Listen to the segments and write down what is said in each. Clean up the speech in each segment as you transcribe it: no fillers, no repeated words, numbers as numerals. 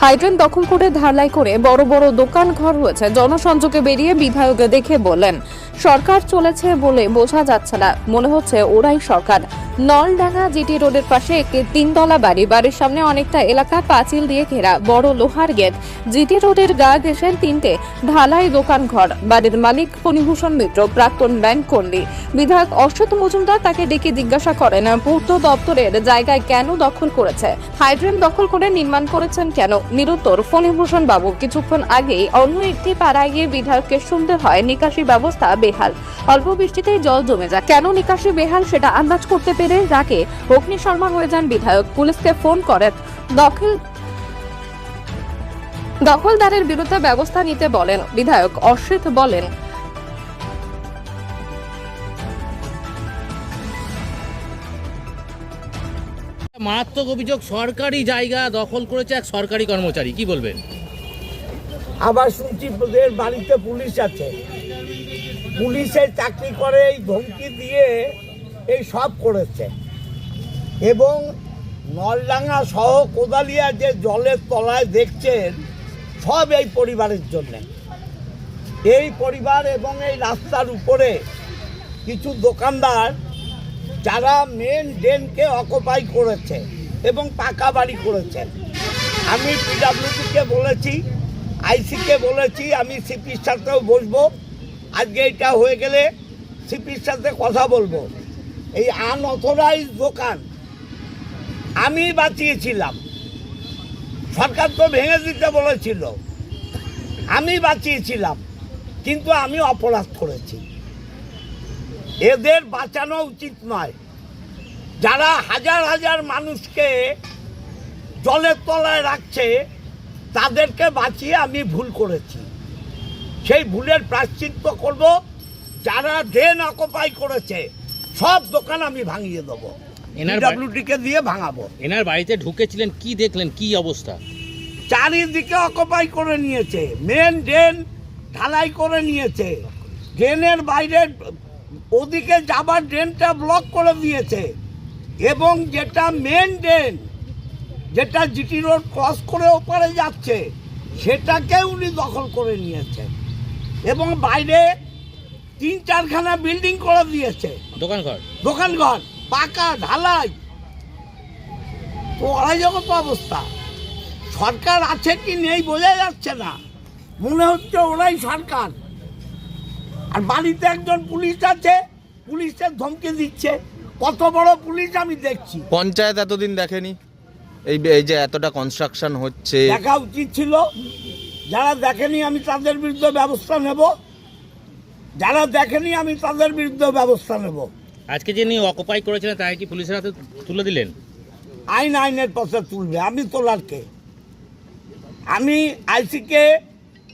Hydrant দখল করে ঢালাই করে বড় বড় দোকান ঘর হয়েছে। জনসংযোগে বেরিয়ে বিধায়ক দেখে বললেন, সরকার চলেছে বলে বোঝা যাচ্ছে না, মনে হচ্ছে ওরাই সরকার। নলডাঙ্গা জিটি রোডের পাশে একটি 3 তলা বাড়ি, বাড়ির সামনে অনেকটা এলাকা পাঁচিল দিয়ে ঘেরা, বড় লোহার গেট। জিটি রোডের গা ঘেঁষে 3টে ঢালাই দোকান ঘর। বাড়ির মালিক ফণীভূষণ মিত্র, প্রাক্তন ব্যাংক কর্মী। বিধায়ক অশ্বত মজুমদার তাকে ডেকে জিজ্ঞাসা করেন, পূর্ত দপ্তরের জায়গায় কেন দখল করেছে, হাইড্রেন দখল করে নির্মাণ করেছেন কেন? নিরুত্তর ফণীভূষণ বাবু। কিছুক্ষণ আগেই অন্য একটি পাড়ায় গিয়ে বিধায়ককে শুনতে হয় নিকাশি ব্যবস্থা বেহাল, অল্প বৃষ্টিতেই জল জমে যায়। কেন নিকাশি বেহাল সেটা আন্দাজ করতে পেরে রাগে অগ্নিশর্মা হয়ে যান বিধায়ক। পুলিশকে ফোন করেন, দখলদারের বিরুদ্ধে ব্যবস্থা নিতে বলেন। বিধায়ক অশ্বিত বলেন, মারাত্মক অভিযোগ, সরকারি জায়গা দখল করেছে এক সরকারি কর্মচারী, কি বলবেন? আবার শুনছি ওদের বাড়িতে পুলিশ আছে, পুলিশের চাকরি করে এই ধমকি দিয়ে এই সব করেছে। এবং নলডাঙ্গা সহ কোদালিয়া যে জলের তলায় দেখছেন, সব এই পরিবারের জন্যে। এই পরিবার এবং এই রাস্তার উপরে কিছু দোকানদার যারা মেন ড্রেনকে অকুপাই করেছে এবং পাকা বাড়ি করেছে। আমি পিডব্লিউডিকে বলেছি, আইসিকে বলেছি, আমি সিপির সাথেও বসবো। আজকে এটা হয়ে গেলে সিপির সাথে কথা বলবো। এই আনঅথরাইজ দোকান আমি বাঁচিয়েছিলাম, সরকার তো ভেঙে দিতে বলেছিল, আমি বাঁচিয়েছিলাম, কিন্তু আমি অপরাধ করেছি। এদের বাঁচানো উচিত নয়। যারা হাজার হাজার মানুষকে জলের তলায় রাখছে, তাদেরকে বাঁচিয়ে আমি ভুল করেছি। সেই ভুলের প্রায়শ্চিত্ত করব। যারা ড্রেন অকুপাই করেছে সব দোকান আমি ভাঙিয়ে দেবো, পিডব্লিউডিকে দিয়ে ভাঙাবো। এনার বাড়িতে ঢুকেছিলেন, কি দেখলেন, কি অবস্থা? চারিদিকে অকুপাই করে নিয়েছে, মেন ড্রেন ঢালাই করে নিয়েছে, ড্রেনের বাইরে ওদিকে যাবার ড্রেনটা ব্লক করে দিয়েছে, এবং যেটা মেন ড্রেন, যেটা জিটি রোড ক্রস করে ওপারে যাচ্ছে, সেটাকে উনি দখল করে নিয়েছে। এবং বাইরে 3-4খানা বিল্ডিং করে দিয়েছে, দোকানঘর পাকা ঢালাই। তো অরাজকতা অবস্থা। সরকার আছে কি নেই বোঝা যাচ্ছে না, মনে হচ্ছে ওরাই সরকার। আর বাড়িতে একজন পুলিশ আছে, পুলিশের ধমকি দিচ্ছে। কত বড় পুলিশ আমি দেখছি। পঞ্চায়েত এতদিন দেখেনি এই যে এতটা কনস্ট্রাকশন হচ্ছে, দেখা উচিত ছিল। যারা দেখেনি আমি তাদের বিরুদ্ধে ব্যবস্থা নেব, যারা দেখেনি আমি তাদের বিরুদ্ধে ব্যবস্থা নেব। আজকে যিনি অকুপাই করেছিলেন তাই কি পুলিশের হাতে তুলে দিলেন? আইনের পথে তুলবে, আমি তোলার কে? আমি আইসিকে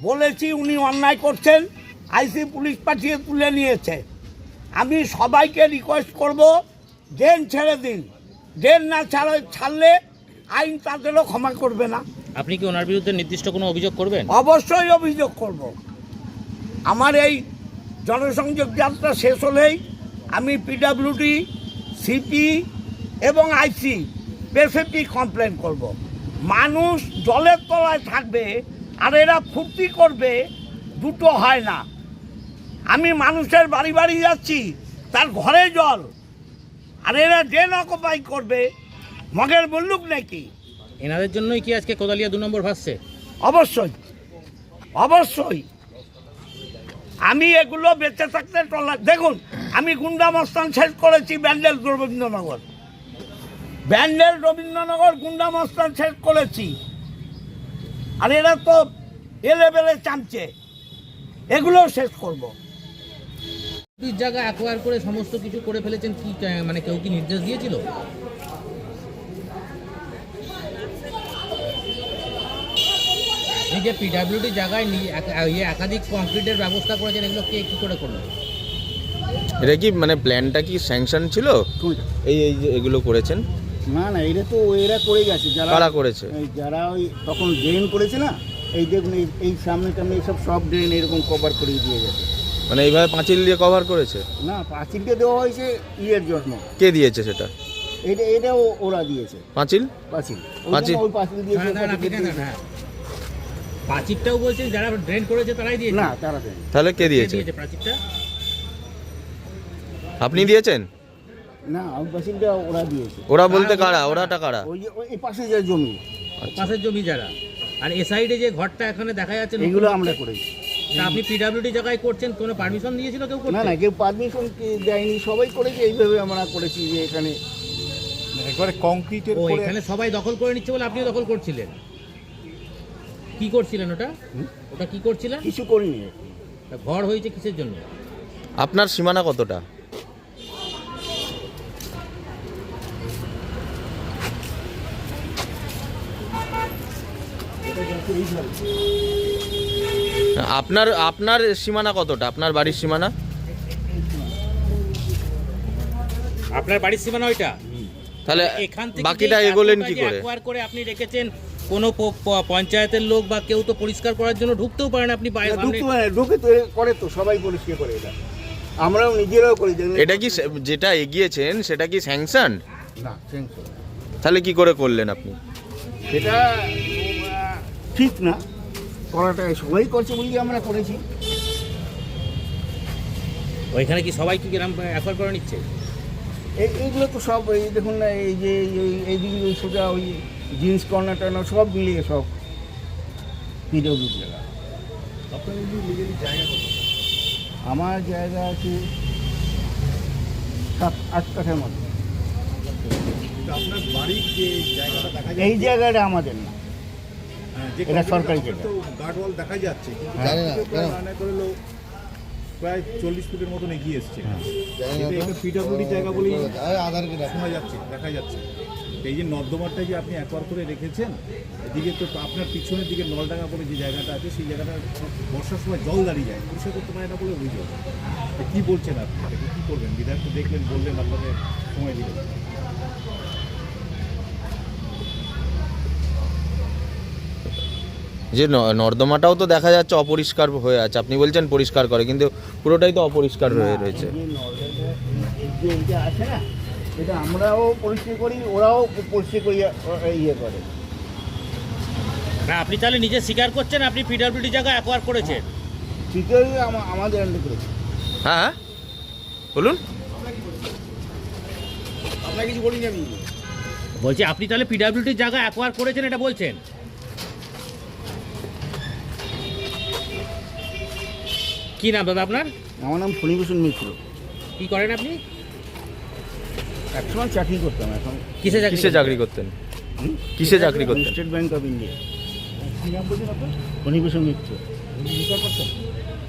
বলেছি উনি অন্যায় করছেন, আইসি পুলিশ পাঠিয়ে তুলে নিয়েছে। আমি সবাইকে রিকোয়েস্ট করব, ড্রেন ছেড়ে দিন। ড্রেন না ছাড়লে আইন তাদেরও ক্ষমা করবে না। আপনি কি ওনার বিরুদ্ধে নির্দিষ্ট কোনো অভিযোগ করবেন? অবশ্যই অভিযোগ করব। আমার এই জনসংযোগ যাত্রা শেষ হলেই আমি পিডব্লিউডি, সিপি এবং আইসি স্পেসিফিক কমপ্লেন করব। মানুষ জলের তলায় থাকবে আর এরা ফুর্তি করবে, দুটো হয় না। আমি মানুষের বাড়ি বাড়ি যাচ্ছি, তার ঘরে জল, আর এরা ড্রেন অকুপাই করবে, মগের বললুক নাকি? এনাদের জন্যই কি আজকে কোদালিয়া 2 নম্বর ভাসছে? অবশ্যই অবশ্যই। আমি এগুলো বেঁচে থাকতে দেখুন, আমি গুন্ডামস্তান শেষ করেছি ব্যান্ডেল রবীন্দ্রনগর গুন্ডামস্তান শেষ করেছি। আর এরা তো এলেবেলে চামচে, এগুলোও শেষ করব। জায়গা অ্যাকোয়ার করে সমস্ত কিছু করে ফেলেছেন, কি মানে কেউ কি নির্দেশ দিয়েছিল? এই যে পিডব্লিউডি জায়গায় একাধিক কংক্রিটের ব্যবস্থা করেছেন, এগুলো কে কি করে করলো? এটা কি মানে প্ল্যানটা কি স্যাংশন ছিল? এই যে এগুলো করেছেন? না না, এটা তো এরা করে গেছে। যারা করেছে, যারা ওই তখন ড্রেন করেছে না, এই দেখুন এই সামনে এইসব সব ড্রেন এরকম কভার করে দিয়ে গেছে। মানে এইভাবে পাঁচিল দিয়ে কভার করেছে? না, পাঁচিলকে দেওয়া হয়েছে ইয়ের জন্য। কে দিয়েছে সেটা? এটাও ওরা দিয়েছে। পাঁচিল ওই পাঁচিল দিয়েছে। প্রাচীরটাও বলছেন যারা ড্রেন করেছে তারাই দিয়েছে? না, তারা দেয়নি। তাহলে কে কে দিয়েছে? দিয়েছে প্রাচীরটা? আপনি দিয়েছেন? না, আউটবাসিংটা ওরা দিয়েছে। ওরা বলতে কারা? ওরাটা কারা? ওই যে এই পাশে যে জমি, পাশের জমি যারা, আর এ সাইডে যে ঘরটা এখানে দেখা যাচ্ছে নতুন এগুলো হচ্ছে, আমরা করেছি। তা আপনি পিডব্লিউডি জায়গায় করছেন, কোনো পারমিশন দিয়েছিল কেউ করতে? না না, কেউ পারমিশন দেয়নি, সবাই করেছে। এইভাবে আমরা করেছি যে এখানে একবারে কংক্রিটের ও, করে এখানে সবাই দখল করে নিচ্ছে বলে আপনিও দখল করছিলেন? কি করছিলেন ওটা? ওটা কি করছিলেন? কিছু করিনি। তা ঘর হয়েছে কিসের জন্য? আপনার সীমানা কতটা? আপনার আপনার সীমানা কতটা? আপনার বাড়ির সীমানা? আপনার বাড়ির সীমানা ওইটা? তাহলে এখান থেকে বাকিটা যে এগোলেন এতটা কি যে করে? acquire করে আপনি রেখেছেন, কোনো পঞ্চায়েতের লোক বা কেউ তো পরিষ্কার করার জন্য ঢুকতেও পারেন আপনি বাইরে। ঢুকতে পারে, ঢুকে তো করে, তো সবাই পরিষ্কার করে এটা। আমরাও নিজেরাও করি। এটা কি যেটা এগিয়েছেন সেটা কি স্যাংশন? না, sanction। তাহলে কি করে করলেন আপনি? সেটা ঠিক না করাটা, সবাই করছে বলি আমরা করেছি। ওইখানে কি সবাই কি গ্রাম অ্যাকোয়ার করে নিচ্ছে? এইগুলো তো সব, এই দেখুন না, এই যে এইদিকে ওই সোজা ওই জিন্স কর্নার টর্নার সব মিলিয়ে সব পিডব্লিউ জায়গা। আমার জায়গা আছে 7-8 কাঠার মধ্যে। আপনার বাড়ির যে জায়গাটা দেখা এই জায়গাটা আমাদের না, এটা সরকারি জায়গা। গার্ডওয়াল দেখা যাচ্ছে, কিন্তু হ্যাঁ। রান্না করলেও প্রায় 40 ফুটের মতন এগিয়ে এসছে। এটা পিডব্লিউডি জায়গা বলেই শোনা যাচ্ছে, দেখা যাচ্ছে। এই যে নর্দমাটা যে আপনি অ্যাকোয়ার করে রেখেছেন, এদিকে তো আপনার পিছনের দিকে নলডাঙ্গা বলে যে জায়গাটা আছে, সেই জায়গাটা বর্ষার সময় জল দাঁড়িয়ে যায়, পরিষ্কার করতে পারে না বলে অভিযোগ। কী বলছেন আপনি? এটাকে কী করবেন? বিধায়ক তো দেখলেন, বললেন, আপনাকে সময় দিলেন। যে নর্দমাটাও তো দেখা যাচ্ছে অপরিষ্কার হয়ে আছে, আপনি বলছেন পরিষ্কার করে, কিন্তু পুরোটাই তো অপরিষ্কার হয়ে রয়েছে। এই যে নলডাঙ্গা, এই যে এইটা আছে না, এটা আমরাও পরিষ্কার করি, ওরাও পরিষ্কার করি, ইয়ে করে। না, আপনি তাহলে নিজে স্বীকার করছেন আপনি পিডব্লিউডি জায়গা অ্যাকোয়ার করেছেন? ঠিকই আমাদের আন্ডে করেছে। হ্যাঁ হ্যাঁ, বলুন। আমরা কিছু বলিনি। আমি বলছি আপনি তাহলে পিডব্লিউডি জায়গা অ্যাকোয়ার করেছেন, এটা বলছেন? কি নাম দাদা আপনার? আমার নাম ফণীভূষণ মিত্র। কি করেন আপনি? একসময় চাকরি করতাম, এখন কিসে কিসে চাকরি করতেন? কিসে চাকরি করতেন? State Bank of India. Phanibhushan Mitra.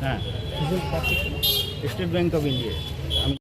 হ্যাঁ, স্টেট ব্যাংক অফ ইন্ডিয়া। আমি